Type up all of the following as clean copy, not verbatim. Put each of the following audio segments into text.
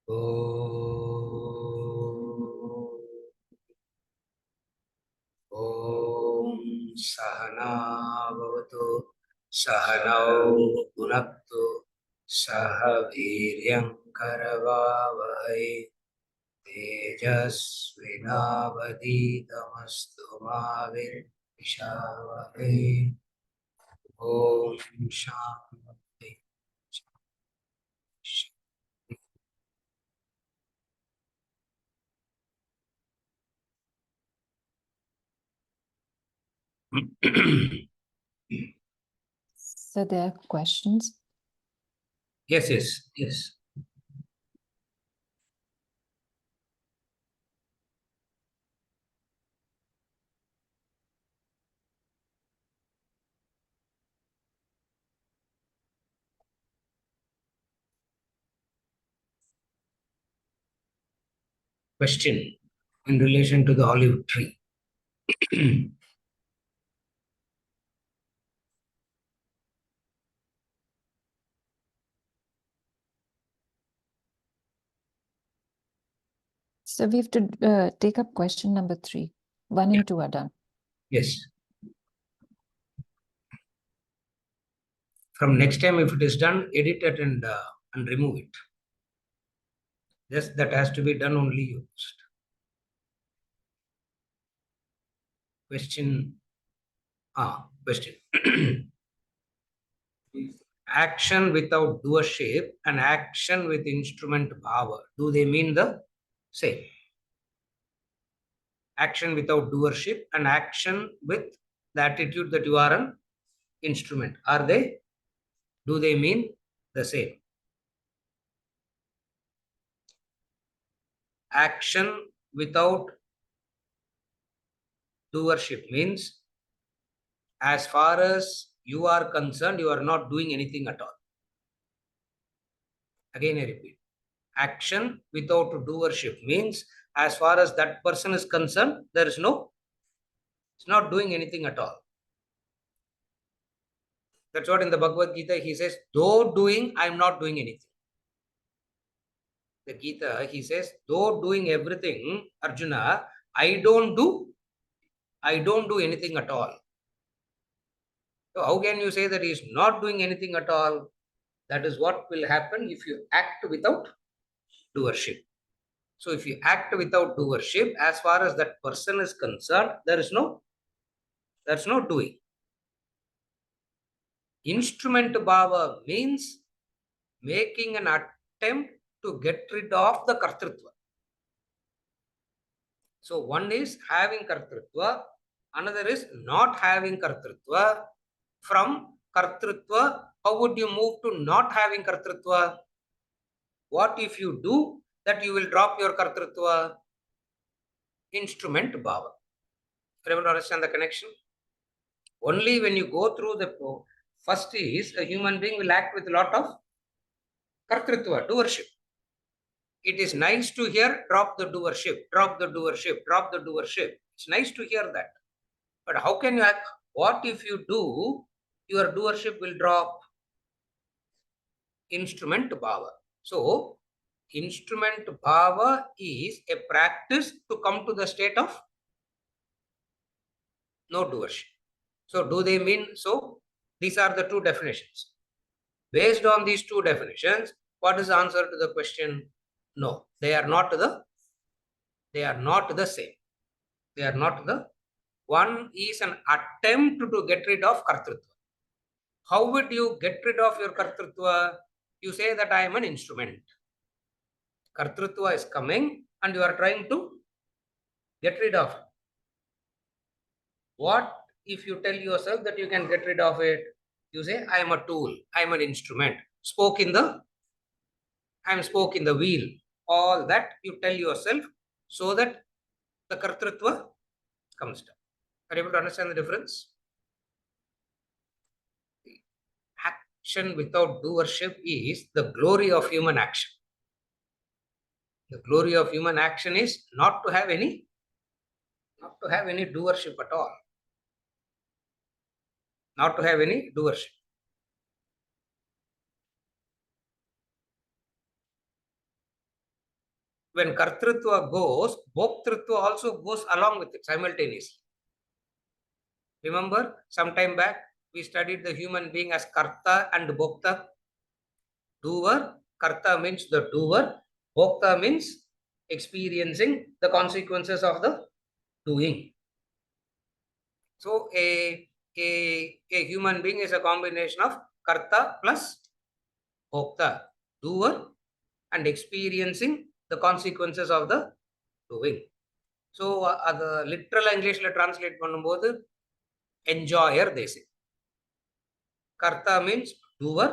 ॐ सहना भवतु सहनौ भुनक्तु सह वीर्यं करवावहै तेजस्विनावधीतमस्तु मा विद्विषावहै ॐ शान्ति So there are questions. Yes. Question in relation to the olive tree. So we have to take up question number 3. 1 and 2 are done. Yes. From next time, if it is done, edit it and remove it. Just that has to be done only used. Question. Action without doership and action with instrument power. Do they mean the same? Action without doership and action with the attitude that you are an instrument. Do they mean the same? Action without doership means as far as you are concerned, you are not doing anything at all. Again, I repeat. Action without doership means as far as that person is concerned, it's not doing anything at all. That's what in the Bhagavad Gita he says, though doing, I am not doing anything. The Gita, he says, though doing everything, Arjuna, I don't do anything at all. So how can you say that he is not doing anything at all? That is what will happen if you act without doership. So if you act without doership, as far as that person is concerned, that's no doing. Instrument bhava means making an attempt to get rid of the kartrutva. So one is having kartrutva, another is not having kartrutva. From kartrutva, how would you move to not having kartrutva? What if you do that you will drop your kartrutva? Instrument bhava. Everyone understand the connection? Only when you go through the first is a human being will act with a lot of kartrutva, doership. It is nice to hear drop the doership, drop the doership, drop the doership. It's nice to hear that. But how can you act? What if you do, your doership will drop? Instrument bhava. So, instrument bhava is a practice to come to the state of no doership. So, do they mean so? These are the two definitions. Based on these two definitions, what is the answer to the question? No, they are not the same. They are not the one is an attempt to get rid of kartrutva. How would you get rid of your kartrutva? You say that I am an instrument. Kartrutva is coming and you are trying to get rid of it. What if you tell yourself that you can get rid of it? You say, I am a tool, I am an instrument. I am spoke in the wheel. All that you tell yourself so that the kartrutva comes down. Are you able to understand the difference? Action without doership is the glory of human action. The glory of human action is not to have any doership at all. Not to have any doership. when kartrutva goes, bhoktrutva also goes along with it simultaneously. Remember, some time back, we studied the human being as karta and bhokta. Doer, karta means the doer, bhokta means experiencing the consequences of the doing. So a human being is a combination of karta plus bhokta, doer and experiencing the consequences of the doing. So the literal English translate பண்ணும்போது enjoyer they say. Karta means doer,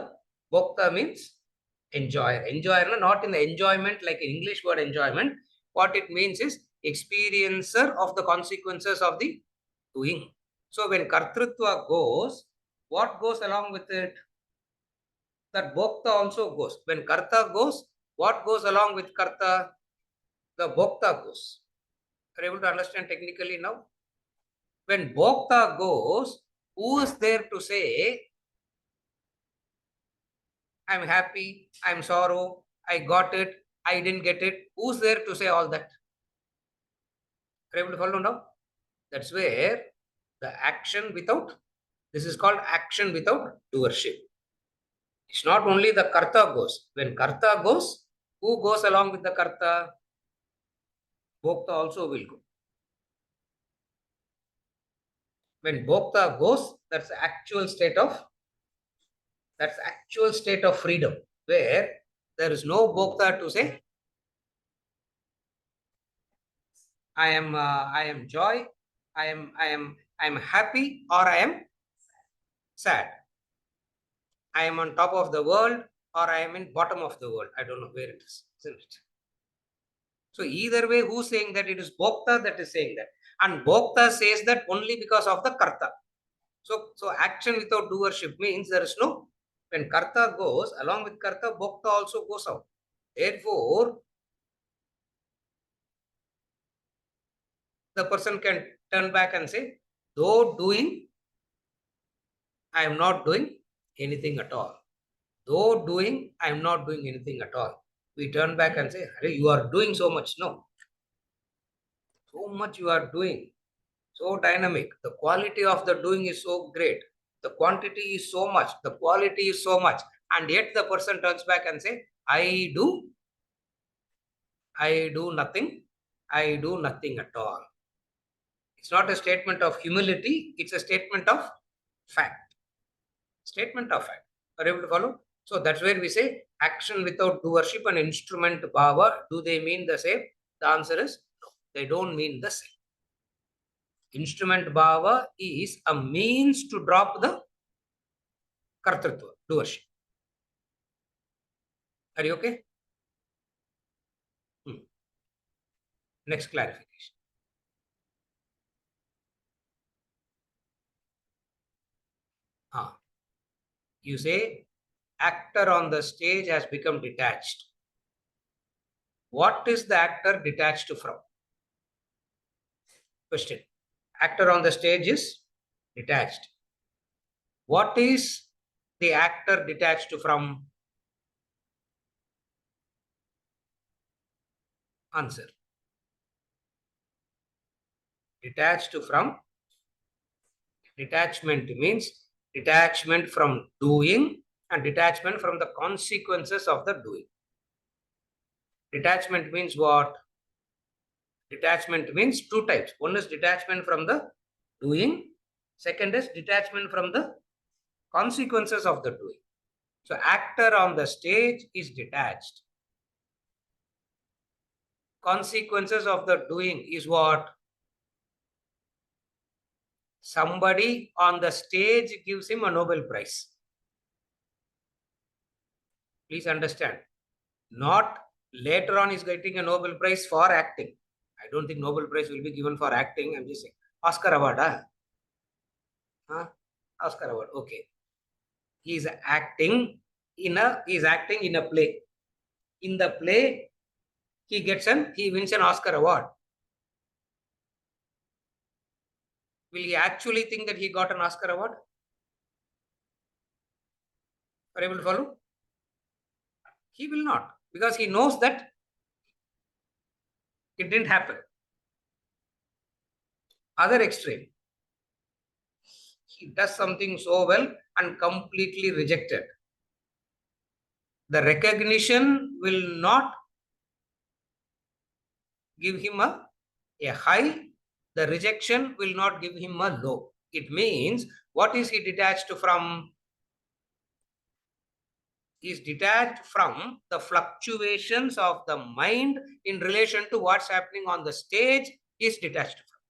bhokta means enjoyer. Enjoyer not in the enjoyment like in English word enjoyment. What it means is experiencer of the consequences of the doing. So when kartrutva goes, what goes along with it? That bhokta also goes. When karta goes, what goes along with karta? The bhokta goes. Are you able to understand technically now? When bhokta goes, who is there to say, I'm happy, I'm sorrow, I got it, I didn't get it? Who's there to say all that? Are you able to follow now? That's where the action without, this is called action without doership. It's not only the karta goes. When karta goes, who goes along with the karta? Bhokta also will go. When bhokta goes, that's the actual state of freedom, where there is no bhokta to say, I am joy, I am happy, or I am sad. I am on top of the world, or I am in bottom of the world. I don't know where it is, isn't it? So either way, who's saying that? It is bhokta that is saying that. And bhokta says that only because of the karta. So action without doership means there is no, when karta goes, along with karta, bhokta also goes out. Therefore, the person can turn back and say, though doing, I am not doing anything at all. Though doing, I am not doing anything at all. We turn back and say, hey, you are doing so much. No. So much you are doing. So dynamic. The quality of the doing is so great. The quantity is so much. The quality is so much. And yet the person turns back and say, I do nothing. I do nothing at all. It's not a statement of humility. It's a statement of fact. Statement of fact. Are you able to follow? So that's where we say action without doership and instrument bhava. Do they mean the same? The answer is no. They don't mean the same. Instrument bhava is a means to drop the kartrutva, doership. Are you okay? Next clarification. You say actor on the stage has become detached. What is the actor detached from? Question. Actor on the stage is detached. What is the actor detached from? Answer. Detached from, detachment means detachment from doing and detachment from the consequences of the doing. Detachment means what? Detachment means two types. One is detachment from the doing. Second is detachment from the consequences of the doing. So actor on the stage is detached. Consequences of the doing is what? Somebody on the stage gives him a Nobel Prize. Please understand. Not later on he's getting a Nobel Prize for acting. I don't think Nobel Prize will be given for acting. I'm just saying. Oscar award, huh? Oscar award, okay. He's acting in a play. In the play, he wins an Oscar award. Will he actually think that he got an Oscar award? Are you able to follow? He will not, because he knows that It didn't happen. Other extreme. He does something so well and completely rejected. The recognition will not give him a high. The rejection will not give him a low. It means, what is he detached from? He is detached from the fluctuations of the mind in relation to what's happening on the stage. He is detached from.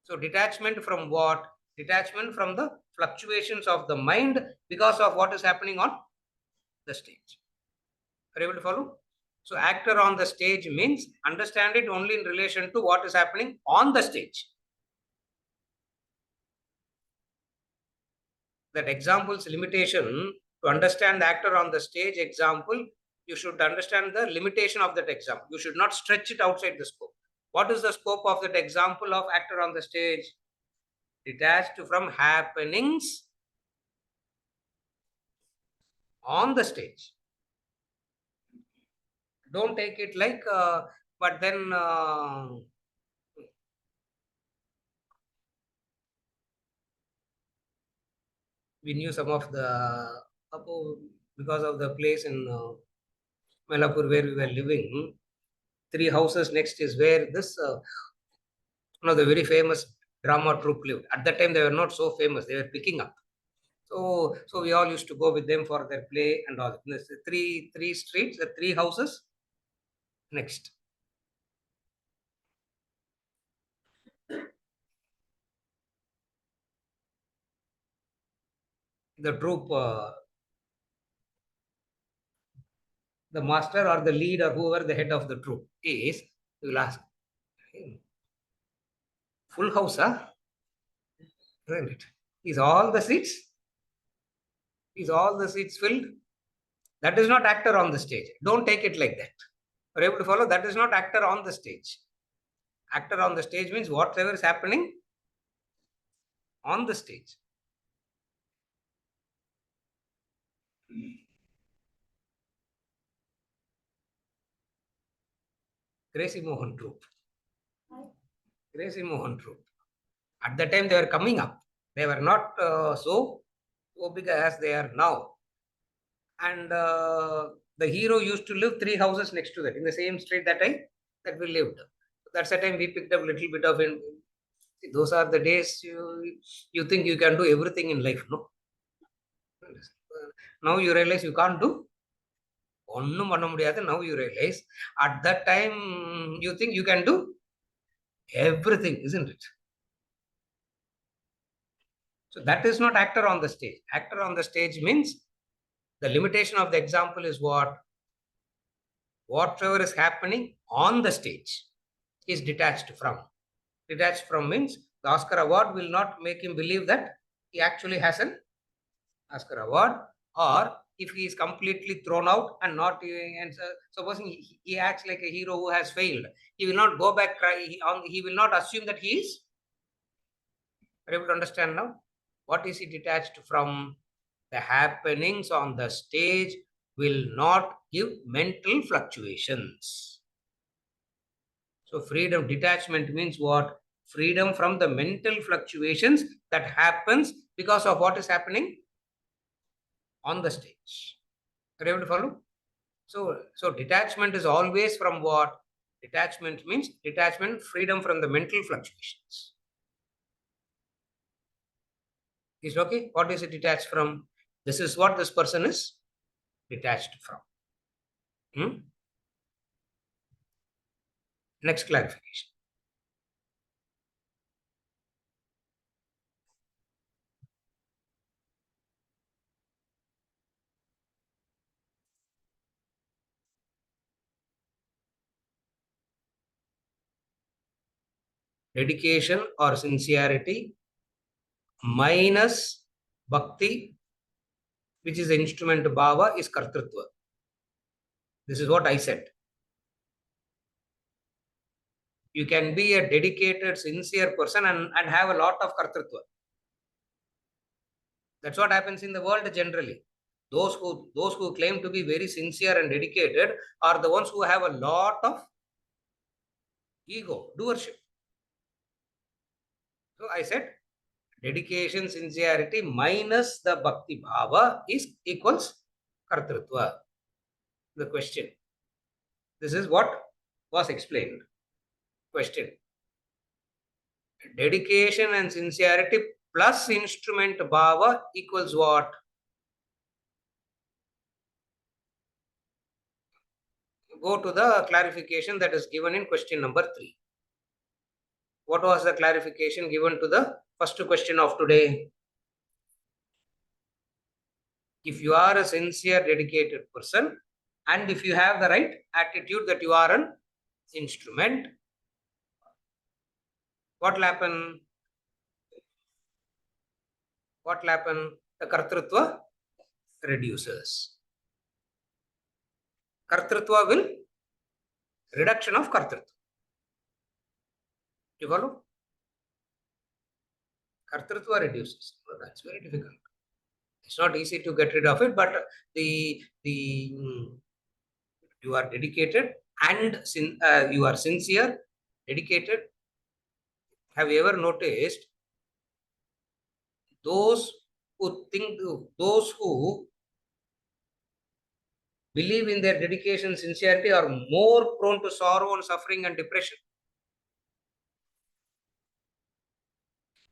So detachment from what? Detachment from the fluctuations of the mind because of what is happening on the stage. Are you able to follow? So actor on the stage means understand it only in relation to what is happening on the stage. That example's limitation, to understand the actor on the stage example, you should understand the limitation of that example. You should not stretch it outside the scope. What is the scope of that example of actor on the stage? Detached from happenings on the stage. Don't take it like, but then we knew some of the, because of the place in Melapur where we were living, 3 houses next is where this, one of the very famous drama troupe lived. At that time, they were not so famous. They were picking up. So we all used to go with them for their play and all. There's three streets, 3 houses next. The troupe, the master or the lead or whoever the head of the troupe is, you will ask, hey, full house, huh? Isn't it? Is all the seats? Is all the seats filled? That is not actor on the stage. Don't take it like that. Are you able to follow? That is not actor on the stage. Actor on the stage means whatever is happening on the stage. Crazy Mohan troupe. Crazy Mohan troupe. At that time, they were coming up. They were not so big as they are now. And the hero used to live 3 houses next to that in the same street that we lived. That's the time we picked up a little bit of it. Those are the days you think you can do everything in life, no? Now you realize you can't do ஒன்னும் பண்ண முடியாது. Now you realize at that time you think you can do everything, isn't it? So that is not actor on the stage. Actor on the stage means the limitation of the example is what? Whatever is happening on the stage is detached from. Detached from means the Oscar award will not make him believe that he actually has an Oscar award, or if he is completely thrown out and not, and supposing he acts like a hero who has failed, he will not go back cry. He will not assume that he is. Are you able to understand now? What is he detached from? The happenings on the stage will not give mental fluctuations. So freedom, detachment means what? Freedom from the mental fluctuations that happens because of what is happening on the stage. Are you able to follow? So detachment is always from what? Detachment means detachment, freedom from the mental fluctuations. Is okay? What is it detached from? This is what this person is detached from. Next clarification. Dedication or sincerity minus bhakti, which is the instrument bhava, is kartrutva. This is what I said. You can be a dedicated, sincere person and have a lot of kartrutva. That's what happens in the world generally. Those who claim to be very sincere and dedicated are the ones who have a lot of ego, doership. So I said dedication, sincerity minus the bhakti bhava is equals kartrutva. The question. This is what was explained. Question. Dedication and sincerity plus instrument bhava equals what? Go to the clarification that is given in question number 3. What was the clarification given to the first question of today? If you are a sincere, dedicated person, and if you have the right attitude that you are an instrument, what will happen? What will happen? The kartrutva reduces. Kartrutva will reduction of kartrutva. You follow? Kartrutva reduces. Well, that's very difficult. It's not easy to get rid of it, but you are dedicated and you are sincere, dedicated. Have you ever noticed those who believe in their dedication, sincerity are more prone to sorrow and suffering and depression?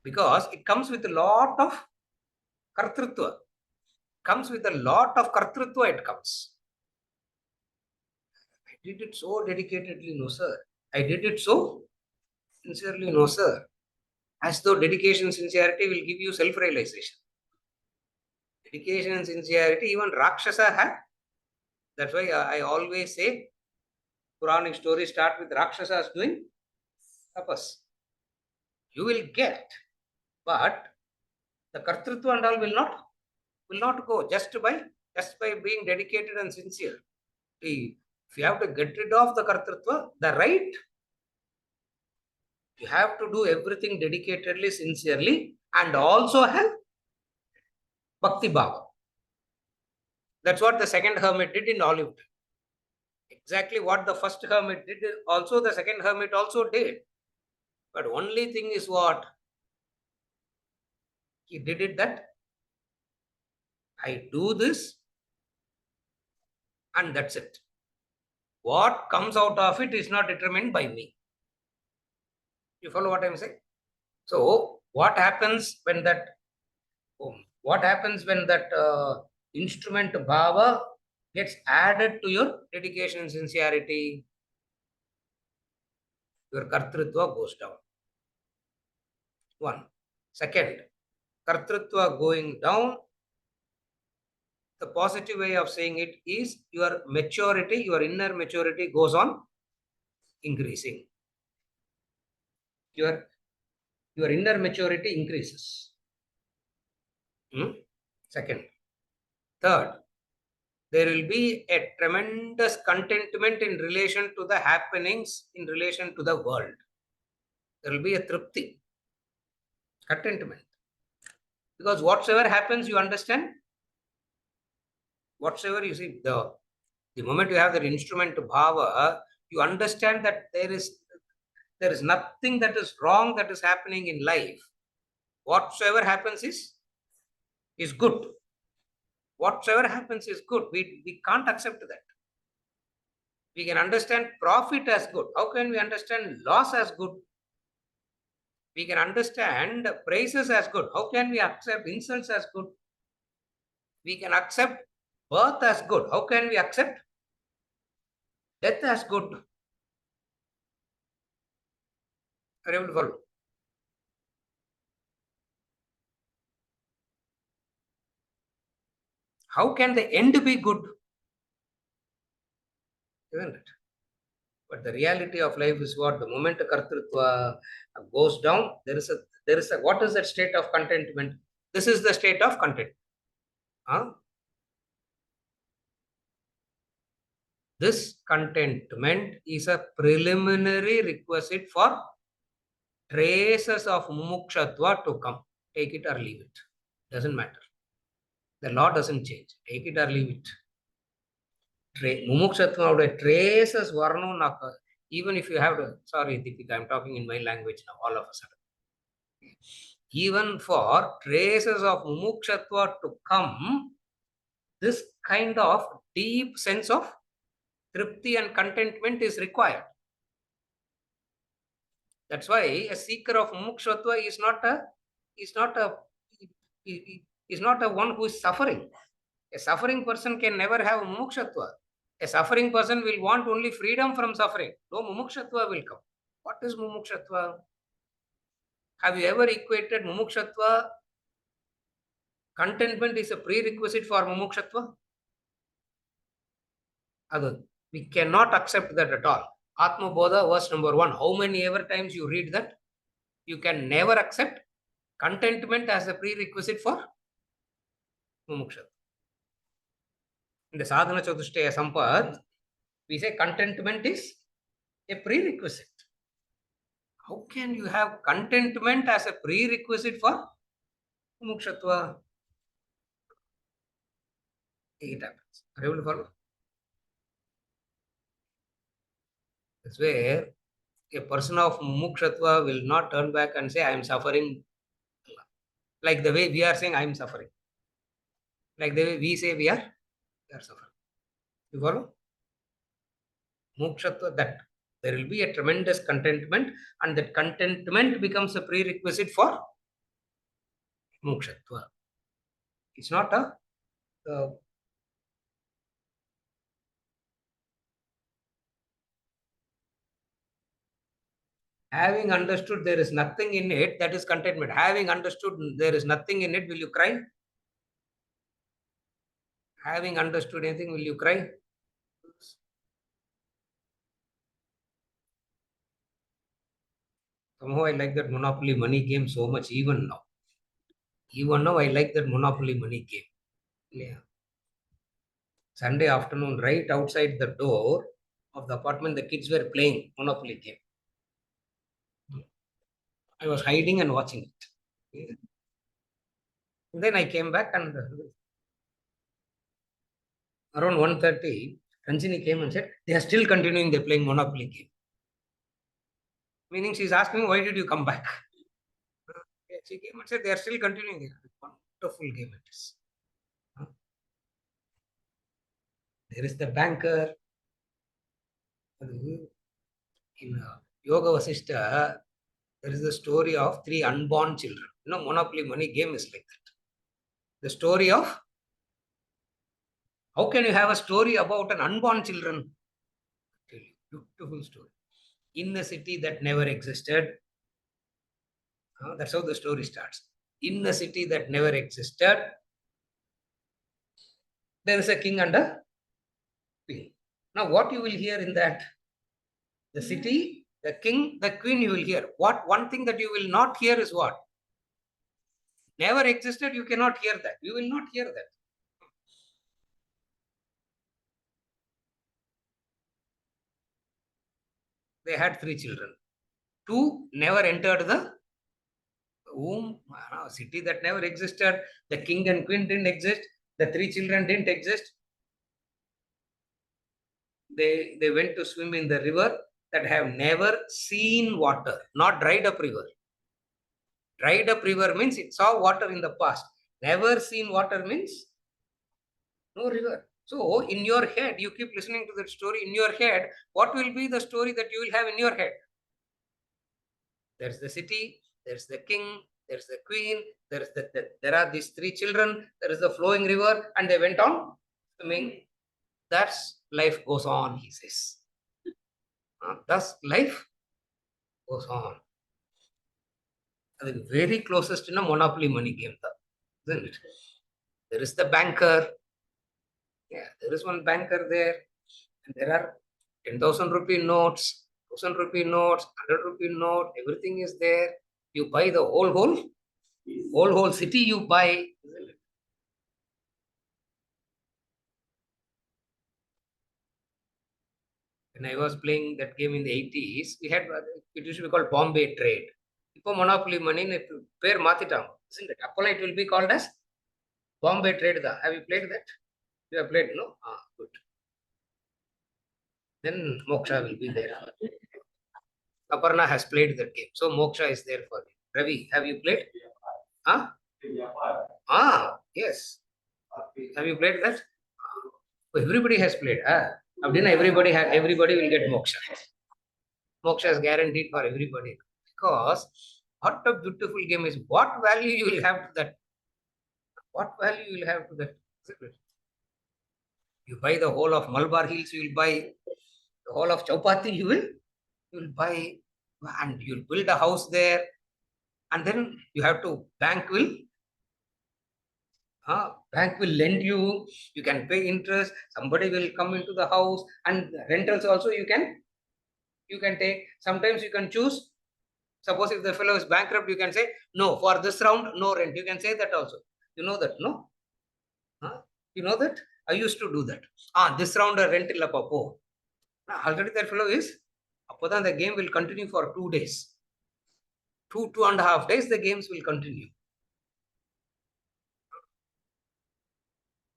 Because it comes with a lot of kartrutva. Comes with a lot of kartrutva, it comes. I did it so dedicatedly, no sir. I did it so sincerely, no sir. As though dedication, sincerity will give you self-realization. Dedication and sincerity, even Rakshasa had. That's why I always say Puranic stories start with Rakshasas doing tapas. You will get, but the kartrutva and all will not go just by being dedicated and sincere. See, if you have to get rid of the kartrutva, the right, you have to do everything dedicatedly, sincerely, and also have bhakti bhava. That's what the second hermit did in olive tree. Exactly what the first hermit did, also the second hermit also did. But only thing is what? He did it that I do this and that's it. What comes out of it is not determined by me. You follow what I'm saying? So what happens when that instrument bhava gets added to your dedication and sincerity? Your kartrutva goes down. One. Second, kartrutva going down, the positive way of saying it is your maturity, your inner maturity goes on increasing. Your inner maturity increases. Second. Third, there will be a tremendous contentment in relation to the happenings, in relation to the world. There will be a tripti, contentment. Because whatsoever happens, you understand. Whatsoever you see, the moment you have that instrument bhava, you understand that there is nothing that is wrong that is happening in life. Whatsoever happens is good. Whatsoever happens is good. We can't accept that. We can understand profit as good. How can we understand loss as good? We can understand praises as good. How can we accept insults as good? We can accept birth as good. How can we accept death as good? Are you able to follow? How can the end be good? Isn't it? But the reality of life is what? The moment kartrutva goes down, there is a what is that state of contentment? This is the state of content. This contentment is a preliminary requisite for traces of mumukshatva to come. Take it or leave it. Doesn't matter. The law doesn't change. Take it or leave it. Mumukshatva traces varno naka. Even if you have to, sorry, Deepika, I'm talking in my language now, all of a sudden. Even for traces of mumukshatva to come, this kind of deep sense of tripti and contentment is required. That's why a seeker of mumukshatva is not a one who is suffering. A suffering person can never have mumukshatva. A suffering person will want only freedom from suffering. No mumukshatva will come. What is mumukshatva? Have you ever equated mumukshatva? Contentment is a prerequisite for mumukshatva. We cannot accept that at all. Atma Bodha, verse number 1. How many ever times you read that? You can never accept contentment as a prerequisite for mumukshatva. In the sadhana chatushtaya sampad, we say contentment is a prerequisite. How can you have contentment as a prerequisite for mumukshatva? It happens. Are you able to follow? That's where a person of mumukshatva will not turn back and say, I am suffering. Like the way we are saying, I am suffering. Like the way we say we are suffering. You follow? Mukshatva, that there will be a tremendous contentment, and that contentment becomes a prerequisite for mukshatva. It's not a having understood there is nothing in it, that is contentment. Having understood there is nothing in it, will you cry? Having understood anything, will you cry? Somehow I like that Monopoly money game so much, even now. Even now, I like that Monopoly money game. Yeah. Sunday afternoon, right outside the door of the apartment, the kids were playing Monopoly game. I was hiding and watching it. Yeah. Then I came back, and around 1:30, Ranjini came and said, they are still continuing, they're playing Monopoly game. Meaning she's asking, why did you come back? She came and said, they are still continuing. Wonderful game it is. There is the banker. In Yoga Vasishta, there is the story of 3 unborn children. Monopoly money game is like that. The story of, how can you have a story about an unborn children? Beautiful story. In a city that never existed. That's how the story starts. In a city that never existed, there is a king and a queen. Now, what you will hear in that? The city, the king, the queen, you will hear. One thing that you will not hear is what? Never existed, you cannot hear that. You will not hear that. They had 3 children. 2 never entered the womb. City that never existed. The king and queen didn't exist. The 3 children didn't exist. They went to swim in the river that have never seen water, not dried up river. Dried up river means it saw water in the past. Never seen water means no river. So in your head, you keep listening to that story. In your head, what will be the story that you will have in your head? There's the city, there's the king, there's the queen, there are these 3 children, there is the flowing river, and they went on swimming. That's life goes on, he says. Thus life goes on. The very closest in a Monopoly money game, isn't it? There is the banker. Yeah, there is one banker there, and there are 10,000 rupee notes, 1,000 rupee notes, 100 rupee note, everything is there. You buy the whole city you buy, isn't it? When I was playing that game in the 80s, it used to be called Bombay Trade. Now Monopoly money, pair Matitam, isn't it? Apollo, it will be called as Bombay Trade. Have you played that? You have played, no? Good. then moksha will be there. Aparna has played that game, so moksha is there for you. Ravi, have you played? Huh? Yes. Have you played that? Oh, everybody has played. Then everybody will get moksha. Moksha is guaranteed for everybody. Because what a beautiful game is. What value you will have to that? What value you will have to that? You buy the whole of Malabar Hills, you will buy the whole of Chaupati, you will buy, and you'll build a house there, and then you have to bank will lend you, you can pay interest, somebody will come into the house, and rentals also you can take. Sometimes you can choose. Suppose if the fellow is bankrupt, you can say, no, for this round, no rent. You can say that also. You know that, no? You know that? I used to do that. This round rent illa papo. Already that fellow is, then the game will continue for 2 days. 2.5 days, the games will continue.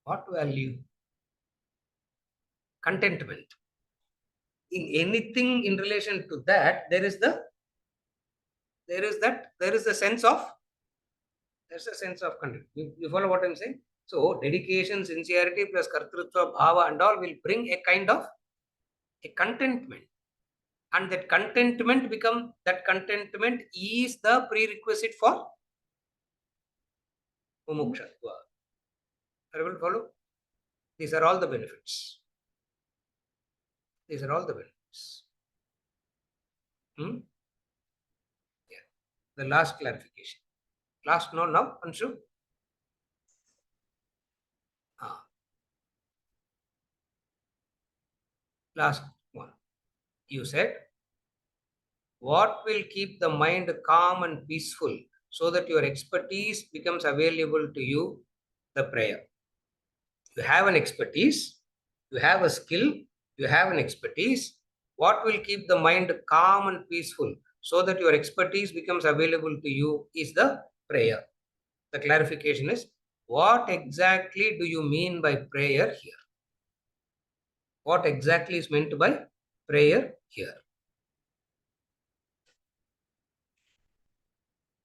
What value? Contentment. In anything in relation to that, there is a sense of content. You follow what I'm saying? So dedication, sincerity plus kartrutva, bhava and all will bring a kind of a contentment. And that contentment is the prerequisite for mumukshatva. Everyone follow? These are all the benefits. These are all the benefits. Yeah. The last clarification. Last, no, now, Anshu? Last one. You said, what will keep the mind calm and peaceful so that your expertise becomes available to you? The prayer. You have an expertise, you have a skill, you have an expertise. What will keep the mind calm and peaceful so that your expertise becomes available to you is the prayer. The clarification is, what exactly do you mean by prayer here? What exactly is meant by prayer here?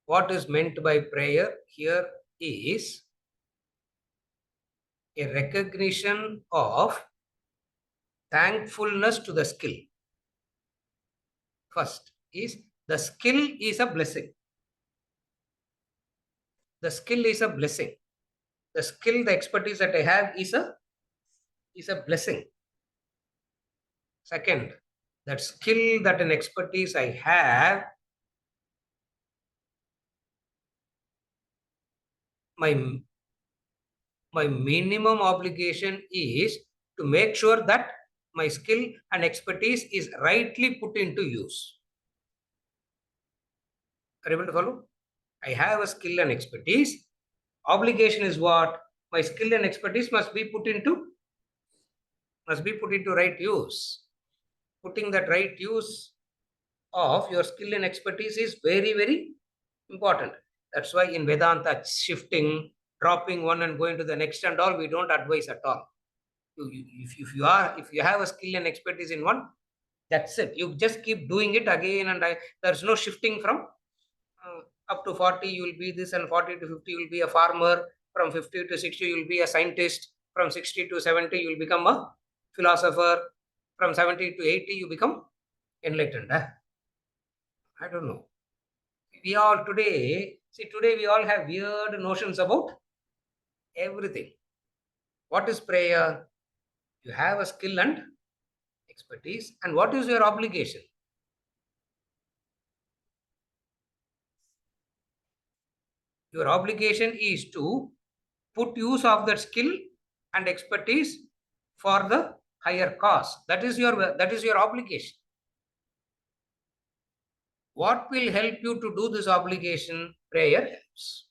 What is meant by prayer here is a recognition of thankfulness to the skill. First is, the skill is a blessing. The skill is a blessing. The skill, the expertise that I have is a blessing. Second, that skill, that an expertise I have, my minimum obligation is to make sure that my skill and expertise is rightly put into use. Are you able to follow? I have a skill and expertise. Obligation is what? My skill and expertise must be put into right use. Putting that right use of your skill and expertise is very, very important. That's why in Vedanta, shifting, dropping one and going to the next and all, we don't advise at all. If you have a skill and expertise in one, that's it. You just keep doing it again and there's no shifting from up to 40 you will be this, and 40 to 50 you will be a farmer, from 50 to 60 you will be a scientist, from 60 to 70 you will become a philosopher, from 70 to 80 you become enlightened. I don't know. Today we all have weird notions about everything. What is prayer? You have a skill and expertise, and what is your obligation? Your obligation is to put use of that skill and expertise for the higher cause. That is your obligation. What will help you to do this obligation? Prayer helps.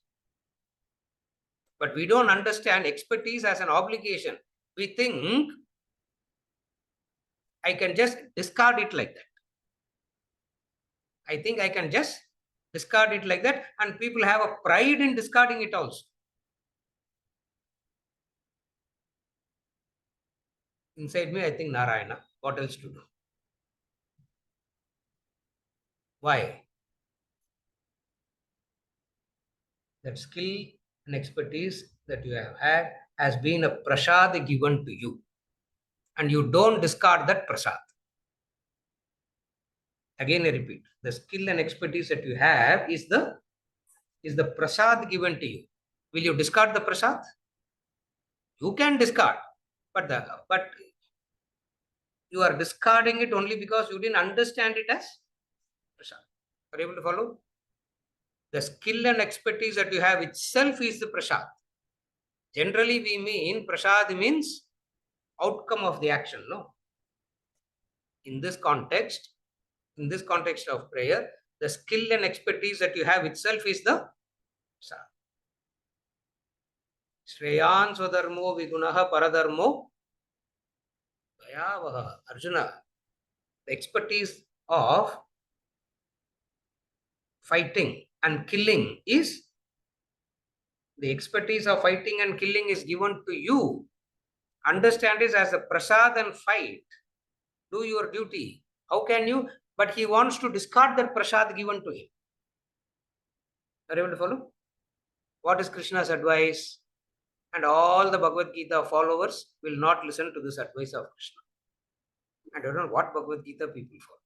But we don't understand expertise as an obligation. We think I can just discard it like that. I think I can just discard it like that, and people have a pride in discarding it also. Inside me, I think Narayana. What else to do? Why? That skill and expertise that you have had has been a prasad given to you. And you don't discard that prasad. Again, I repeat, the skill and expertise that you have is the prasad given to you. Will you discard the prasad? You can discard, but you are discarding it only because you didn't understand it as prasad. Are you able to follow? The skill and expertise that you have itself is the prasad. Generally, we mean prasad means outcome of the action. No. In this context of prayer, the skill and expertise that you have itself is the prasad. Shreyan swadharmo vigunaha paradharmo Bhayavaha. Arjuna, the expertise of fighting and killing is given to you. Understand this as a prasad and fight. Do your duty. How can you? But he wants to discard that prasad given to him. Are you able to follow? What is Krishna's advice? And all the Bhagavad Gita followers will not listen to this advice of Krishna. I don't know what Bhagavad Gita people follow.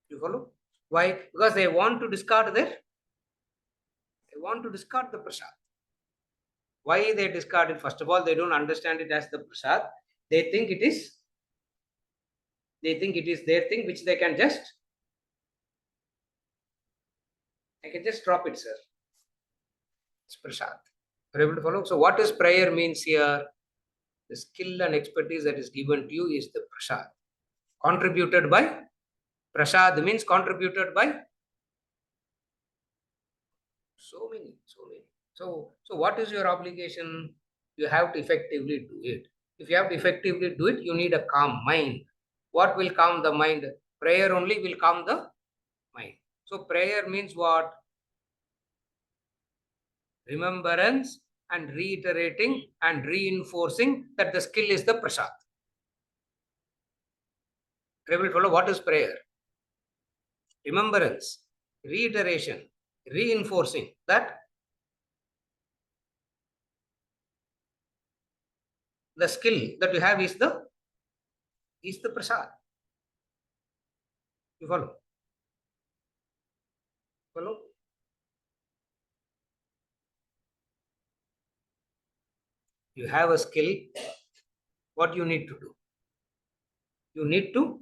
You follow? Why? Because they want to discard the prasad. Why they discard it? First of all, they don't understand it as the prasad. They think it is their thing, which they can just, I can just drop it, sir. It's prasad. Are you able to follow? So what is prayer means here? The skill and expertise that is given to you is the prasad. Contributed by, prasad means contributed by so many. So what is your obligation? You have to effectively do it. If you have to effectively do it, you need a calm mind. What will calm the mind? Prayer only will calm the mind. So prayer means what? Remembrance and reiterating and reinforcing that the skill is the prasad. Will follow. What is prayer? Remembrance, reiteration, reinforcing that the skill that you have is the prasad. You follow? Follow? You have a skill. What you need to do? You need to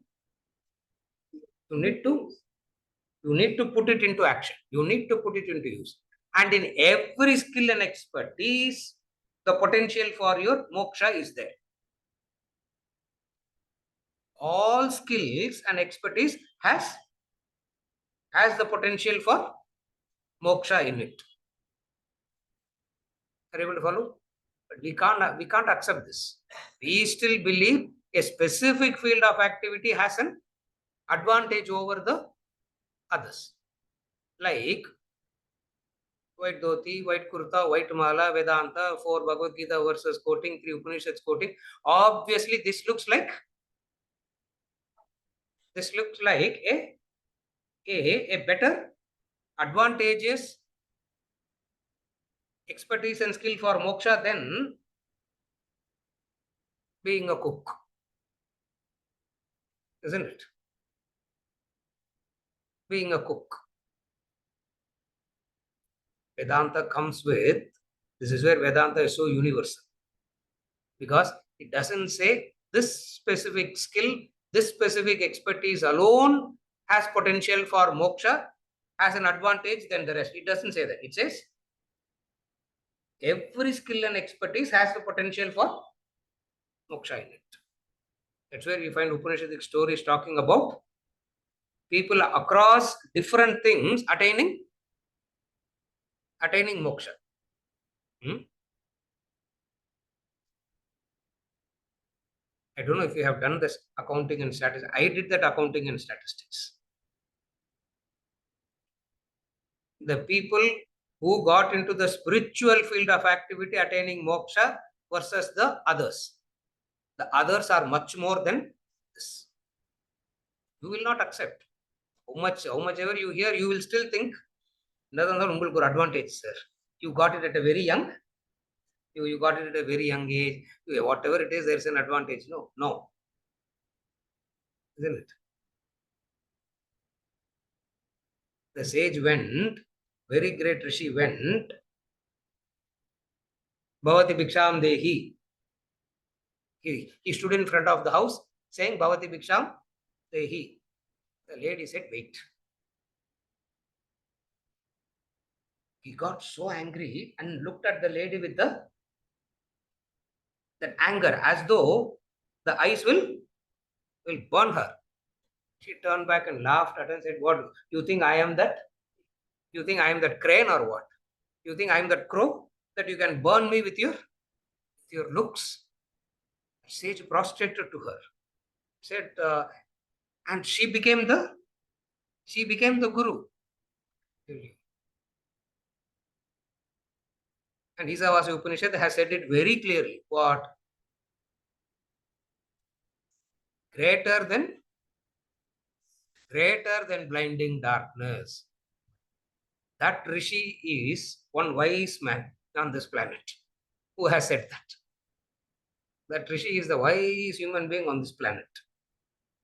put it into action. You need to put it into use. And in every skill and expertise, the potential for your moksha is there. All skills and expertise has the potential for moksha in it. Are you able to follow? But we can't accept this. We still believe a specific field of activity has an advantage over the others. Like white dhoti, white kurta, white mala, Vedanta, 4 Bhagavad Gita verses quoting, 3 Upanishads quoting. Obviously, this looks like a better, advantageous expertise and skill for moksha than being a cook. Isn't it? Being a cook. Vedanta comes with, this is where Vedanta is so universal. Because it doesn't say this specific skill, this specific expertise alone has potential for moksha, has an advantage than the rest. It doesn't say that. It says every skill and expertise has the potential for moksha in it. That's where you find Upanishadic stories talking about people across different things attaining moksha. I don't know if you have done this accounting and statistics. I did that accounting and statistics. The people who got into the spiritual field of activity attaining moksha versus the others. The others are much more than this. You will not accept. How much ever you hear, you will still think, உங்களுக்கு ஒரு advantage, sir. You got it at a very young, you got it at a very young age. Whatever it is, there's an advantage. No, isn't it? The sage went, very great Rishi went, Bhavati Bhiksham Dehi. He stood in front of the house saying, Bhavati Bhiksham Dehi. The lady said, wait. He got so angry and looked at the lady with that anger, as though the eyes will burn her. She turned back and laughed at her and said, what, you think I am that? You think I am that crane or what? You think I am that crow that you can burn me with your looks? Sage prostrated to her, said, and she became the guru. And Isavasi Upanishad has said it very clearly. What? Greater than blinding darkness. That Rishi is one wise man on this planet who has said that. That Rishi is the wise human being on this planet.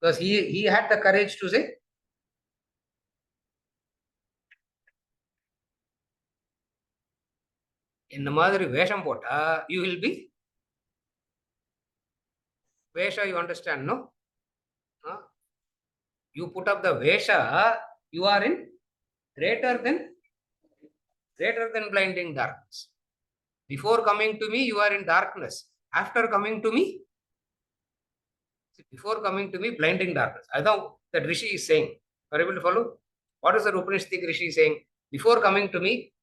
Because he had the courage to say, இந்த மாதிரி வேஷம் போட்டா you will be Vesha, you understand, no? Huh? You put up the Vesha, you are in greater than blinding darkness. Before coming to me, you are in darkness. After coming to me, before coming to me, blinding darkness. I know that Rishi is saying. Are you able to follow? What is the Upanishadic Rishi saying? Before coming to me,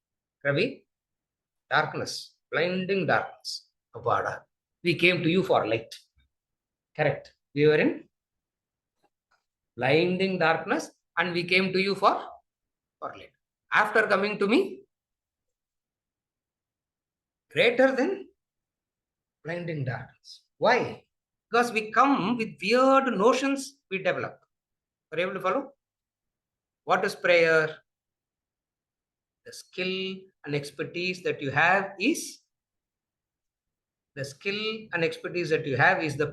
Ravi, darkness, blinding darkness. Apada. We came to you for light. Correct. We were in blinding darkness and we came to you for light. After coming to me, greater than blinding darkness. Why? Because we come with weird notions we develop. Are you able to follow? What is prayer? The skill and expertise that you have is the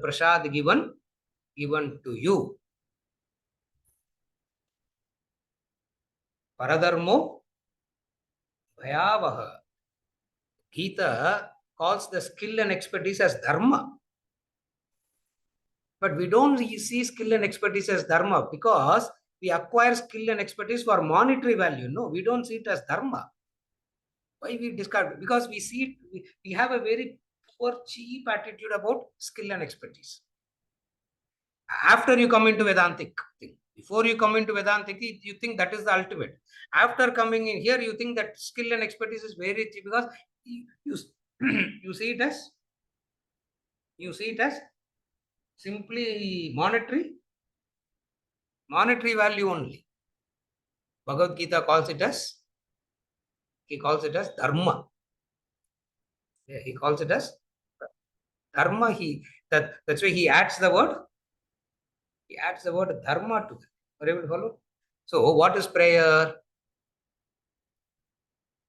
prasad given to you. Paradharmo bhayavaha. Gita calls the skill and expertise as dharma. But we don't see skill and expertise as dharma because we acquire skill and expertise for monetary value. No, we don't see it as dharma. Why we discard it? Because we see it, we have a very poor, cheap attitude about skill and expertise. After you come into Vedantic thing, before you come into Vedantic, you think that is the ultimate. After coming in here, you think that skill and expertise is very cheap because you see it as simply monetary value only. Bhagavad Gita calls it as dharma. Yeah, he calls it as dharma. That's why he adds the word dharma to it. Are you able to follow? So what is prayer?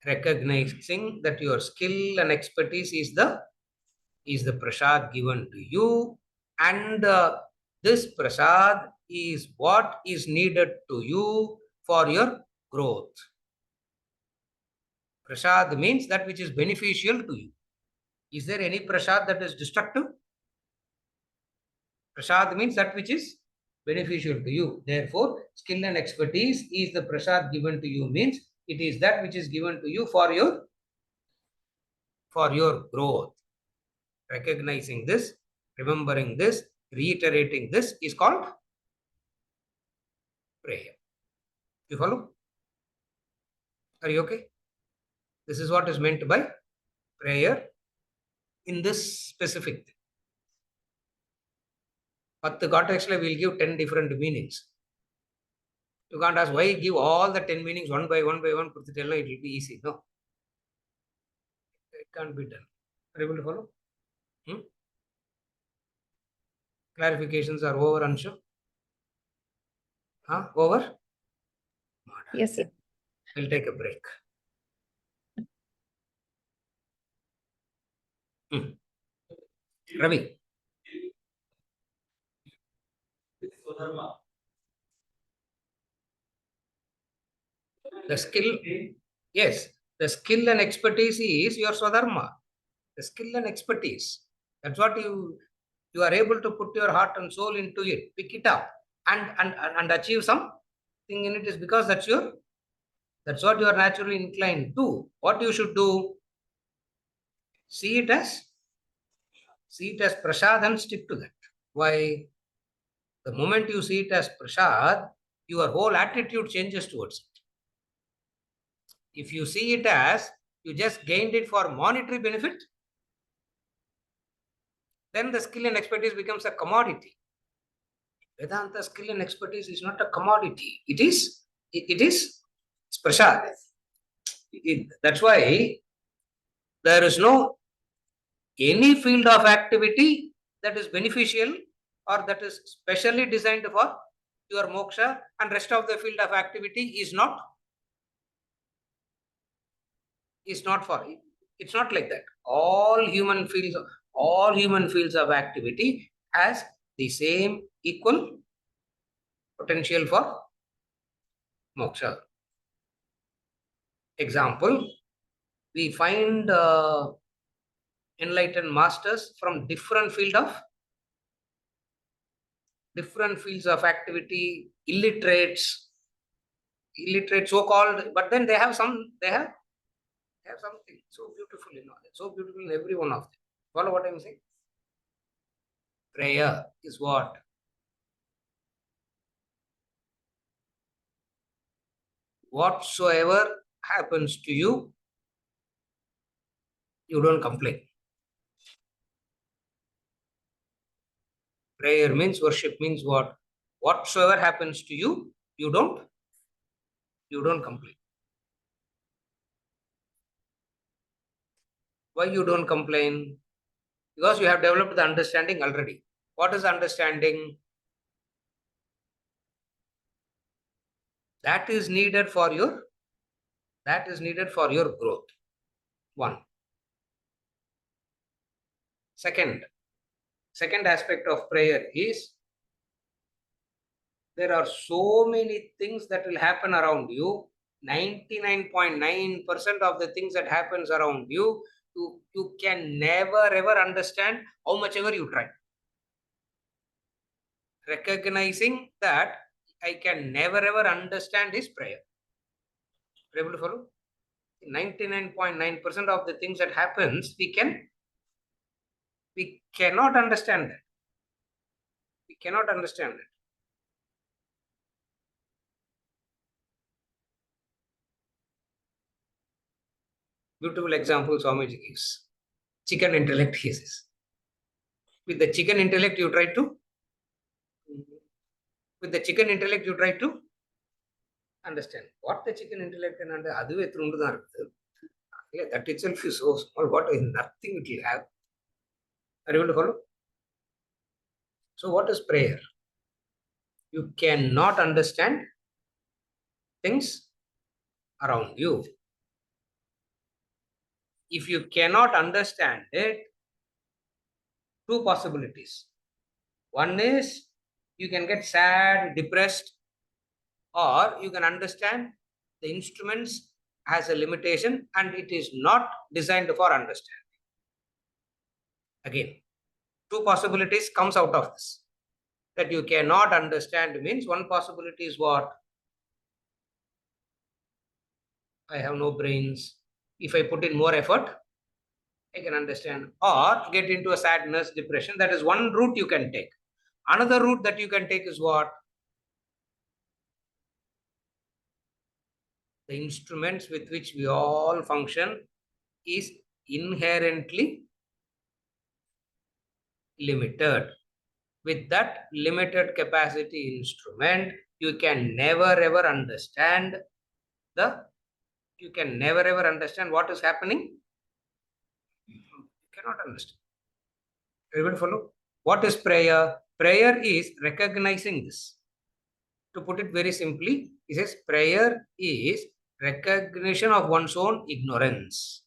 Recognizing that your skill and expertise is the prasad given to you, and this prasad is what is needed to you for your growth. Prasad means that which is beneficial to you. Is there any prasad that is destructive? Prasad means that which is beneficial to you. Therefore, skill and expertise is the prasad given to you, means it is that which is given to you for your growth. Recognizing this, remembering this, reiterating this is called prayer. You follow? Are you okay? This is what is meant by prayer in this specific thing. But the context we'll give 10 different meanings. You can't ask why give all the 10 meanings one by one, it will be easy. No. It can't be done. Are you able to follow? Clarifications are over, Anshu. Over? Yes, sir. We'll take a break. Ravi. The skill, yes, the skill and expertise is your Swadharma. The skill and expertise. That's what you are able to put your heart and soul into it, pick it up, and achieve something in it is because that's what you are naturally inclined to. What you should do, see it as prasad and stick to that. Why? The moment you see it as prasad, your whole attitude changes towards it. If you see it as you just gained it for monetary benefit, then the skill and expertise becomes a commodity. Vedanta skill and expertise is not a commodity. It is it's prasad. That's why there is no any field of activity that is beneficial or that is specially designed for your moksha, and rest of the field of activity is not for it. It's not like that. All human fields of activity has the same equal potential for moksha. Example, we find enlightened masters from different fields of activity, illiterate so-called, but then they have something so beautiful in knowledge, so beautiful in every one of them. Follow what I'm saying? Prayer is what? Whatsoever happens to you, you don't complain. Prayer means, worship means what? Whatsoever happens to you, you don't complain. Why you don't complain? Because you have developed the understanding already. What is understanding? That is needed for your growth. One. Second aspect of prayer is there are so many things that will happen around you. 99.9% of the things that happens around you, you can never ever understand how much ever you try. Recognizing that I can never ever understand is prayer. Are you able to follow? 99.9% of the things that happens, we cannot understand that. We cannot understand it. Beautiful example Swamiji gives. Chicken intellect cases. With the chicken intellect, you try to understand. What the chicken intellect can understand, that itself is so small, what is nothing it will have. Are you able to follow? So what is prayer? You cannot understand things around you. If you cannot understand it, two possibilities. One is you can get sad, depressed, or you can understand the instruments has a limitation and it is not designed for understanding. Again, two possibilities comes out of this. That you cannot understand means one possibility is what? I have no brains. If I put in more effort, I can understand. Or get into a sadness, depression. That is one route you can take. Another route that you can take is what? The instruments with which we all function is inherently limited. With that limited capacity instrument, you can never ever understand what is happening. You cannot understand. Everyone follow? What is prayer? Prayer is recognizing this. To put it very simply, he says prayer is recognition of one's own ignorance.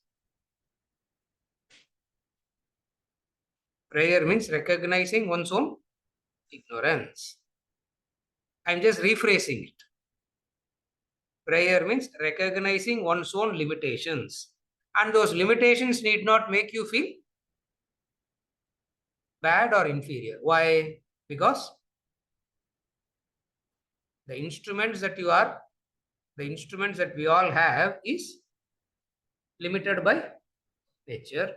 Prayer means recognizing one's own ignorance. I'm just rephrasing it. Prayer means recognizing one's own limitations. And those limitations need not make you feel bad or inferior. Why? Because the instruments that we all have is limited by nature.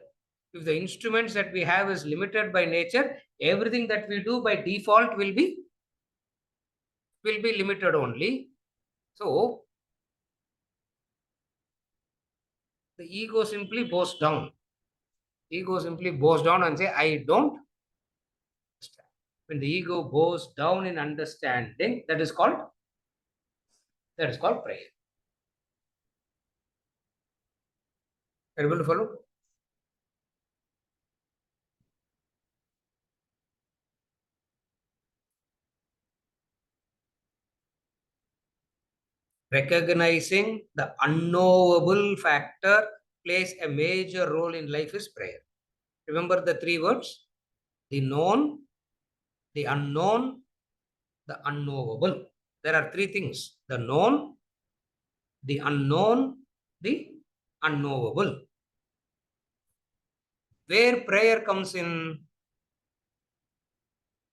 If the instruments that we have is limited by nature, everything that we do by default will be limited only. So the ego simply bows down. Ego simply bows down and say, I don't understand. When the ego bows down in understanding, that is called prayer. Are you able to follow? Recognizing the unknowable factor plays a major role in life is prayer. Remember the three words? The known, the unknown, the unknowable. There are three things: the known, the unknown, the unknowable. Where prayer comes in?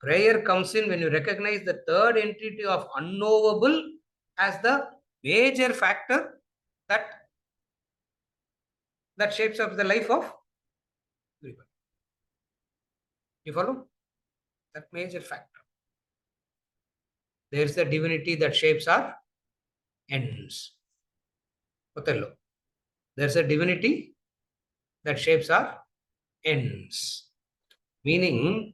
Prayer comes in when you recognize the third entity of unknowable as the major factor that shapes up the life of everybody. You follow? That major factor. There's the divinity that shapes our ends. Othello. There's a divinity that shapes our ends. Meaning,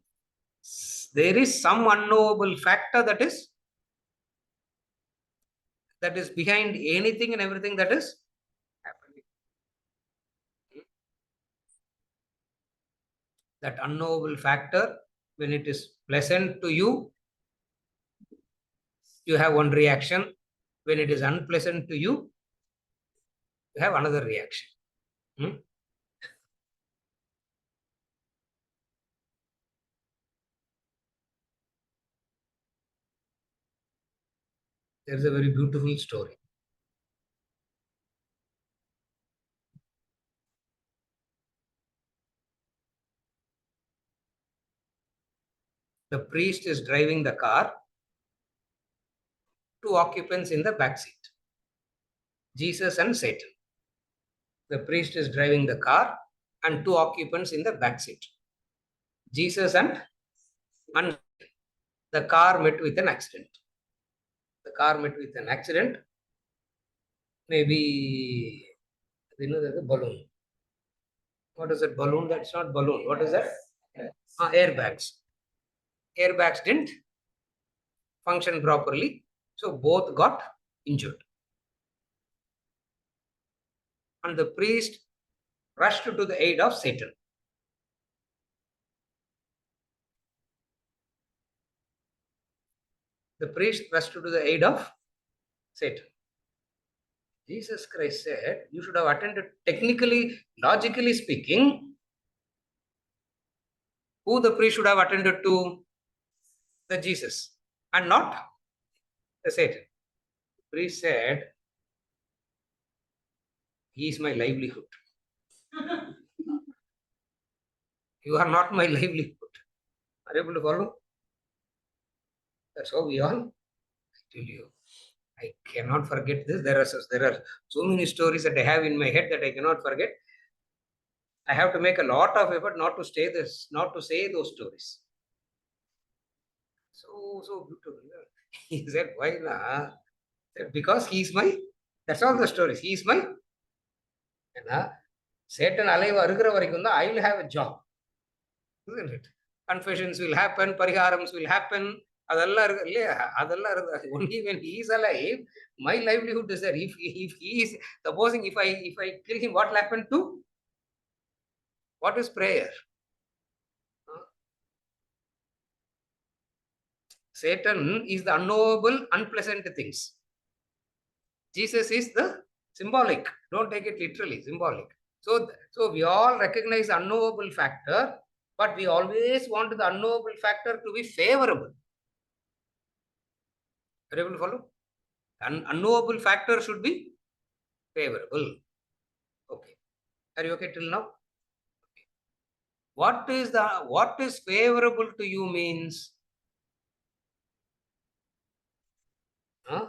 there is some unknowable factor that is behind anything and everything that is happening. That unknowable factor, when it is pleasant to you, you have one reaction. When it is unpleasant to you, you have another reaction. There's a very beautiful story. The priest is driving the car, two occupants in the back seat, Jesus and Satan. The priest is driving the car and two occupants in the back seat, Jesus and the car met with an accident. The car met with an accident. Maybe, there's a balloon. What is that balloon? That's not balloon. What is that? Airbags. Airbags didn't function properly. So both got injured. And the priest rushed to the aid of Satan. The priest rushed to the aid of Satan. Jesus Christ said, you should have attended, technically, logically speaking, who the priest should have attended to? The Jesus, and not the Satan. The priest said, he is my livelihood. You are not my livelihood. Are you able to follow? That's how we all, I tell you, I cannot forget this. There are so many stories that I have in my head that I cannot forget. I have to make a lot of effort not to say those stories. So beautiful. He said, why not? Because he's my, that's all the stories. He is my, Satan alive arugira varaikum I will have a job. Isn't it? Confessions will happen, pariharams will happen. Only when he is alive, my livelihood is there. If he is, supposing if I kill him, what will happen to? What is prayer? Satan is the unknowable, unpleasant things. Jesus is the symbolic. Don't take it literally, symbolic. So we all recognize unknowable factor, but we always want the unknowable factor to be favorable. Are you able to follow? An unknowable factor should be favorable. Okay. Are you okay till now? Okay. What is favorable to you means? Huh?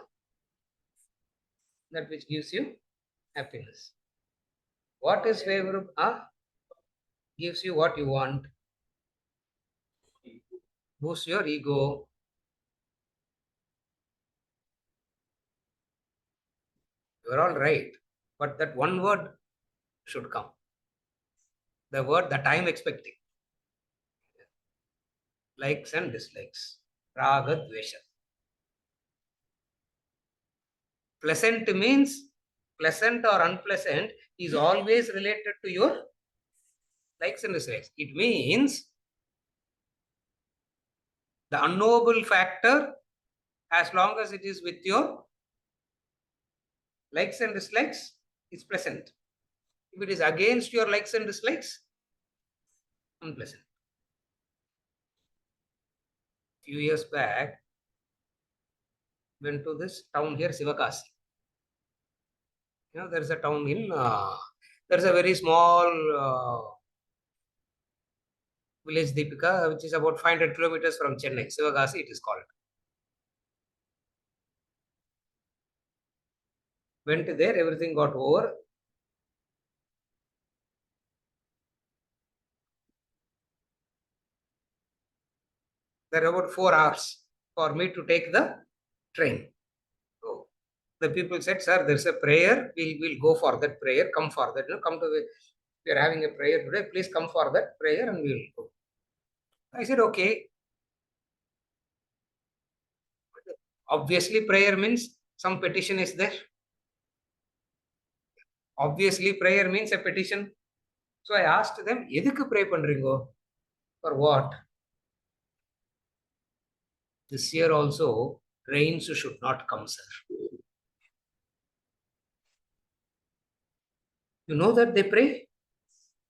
That which gives you happiness. What is favorable? Huh? Gives you what you want. Boosts your ego. You're all right. But that one word should come. The word that I'm expecting. Likes and dislikes. Raga dvesha. Pleasant means pleasant or unpleasant is always related to your likes and dislikes. It means the unknowable factor, as long as it is with your likes and dislikes, is pleasant. If it is against your likes and dislikes, unpleasant. Few years back, went to this town here, Sivakasi. There's a town in, there's a very small village, Deepika, which is about 500 kilometers from Chennai. Sivakasi, it is called. Went there, everything got over. There are about 4 hours for me to take the train. So the people said, sir, there's a prayer. We'll go for that prayer. Come for that. Come to the, we are having a prayer today. Please come for that prayer and we'll go. I said, okay. Obviously, prayer means some petition is there. Obviously, prayer means a petition. So I asked them, எதுக்கு pray பண்றீங்கோ? For what? This year also, rains should not come, sir. You know that they pray?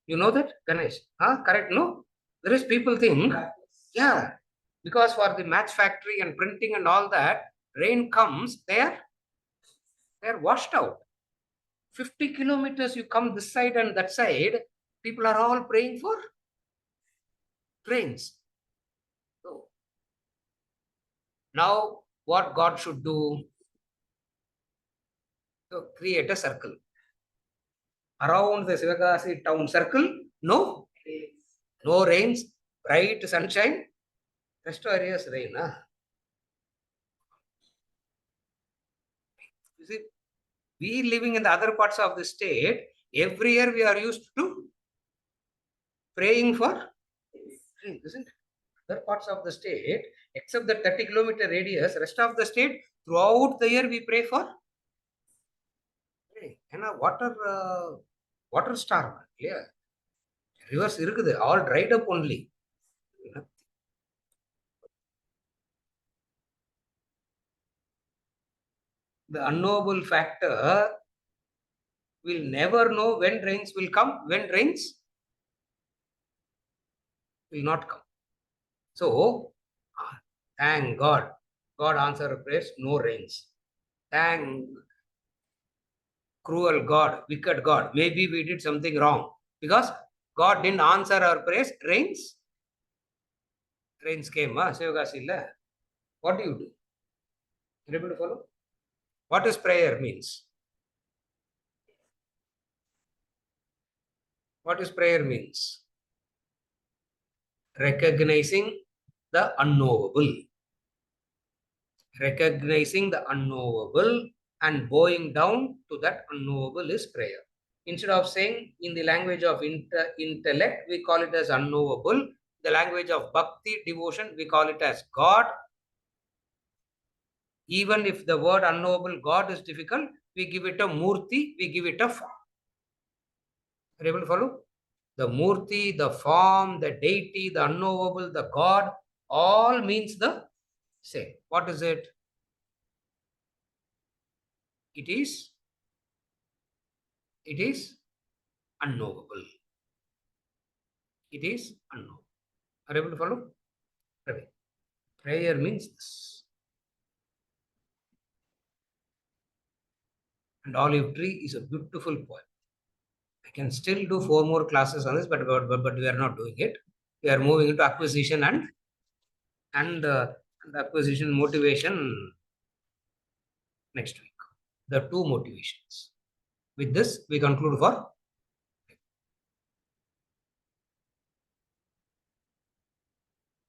You know that, Ganesh? Huh? Correct, no? There is people think, yeah, because for the match factory and printing and all that, rain comes, they're washed out. 50 kilometers you come this side and that side, people are all praying for rains. So now what God should do? So create a circle. Around the Sivakasi town circle, no rains, bright sunshine, rest areas rain. Huh? You see, we living in the other parts of the state, every year we are used to praying for rain, isn't it? Other parts of the state, except the 30-kilometer radius, rest of the state, throughout the year we pray for rain. And water storm. Yeah. Rivers இருக்குது, all dried up only. The unknowable factor will never know when rains will come, when rains will not come. So, thank God. God answered our prayers, no rains. Thank cruel God, wicked God. Maybe we did something wrong because God didn't answer our prayers. Rains came. What do you do? You able to follow? What is prayer means? What is prayer means? Recognizing the unknowable. Recognizing the unknowable and bowing down to that unknowable is prayer. Instead of saying in the language of intellect, we call it as unknowable. The language of bhakti, devotion, we call it as God. Even if the word unknowable God is difficult, we give it a murti, we give it a form. Are you able to follow? The murti, the form, the deity, the unknowable, the God, all means the Say, what is it? It is unknowable. It is unknowable. Are you able to follow? Ravi. Prayer means this. And olive tree is a beautiful poem. I can still do 4 more classes on this, but we are not doing it. We are moving into acquisition and acquisition motivation next week. The two motivations. With this, we conclude for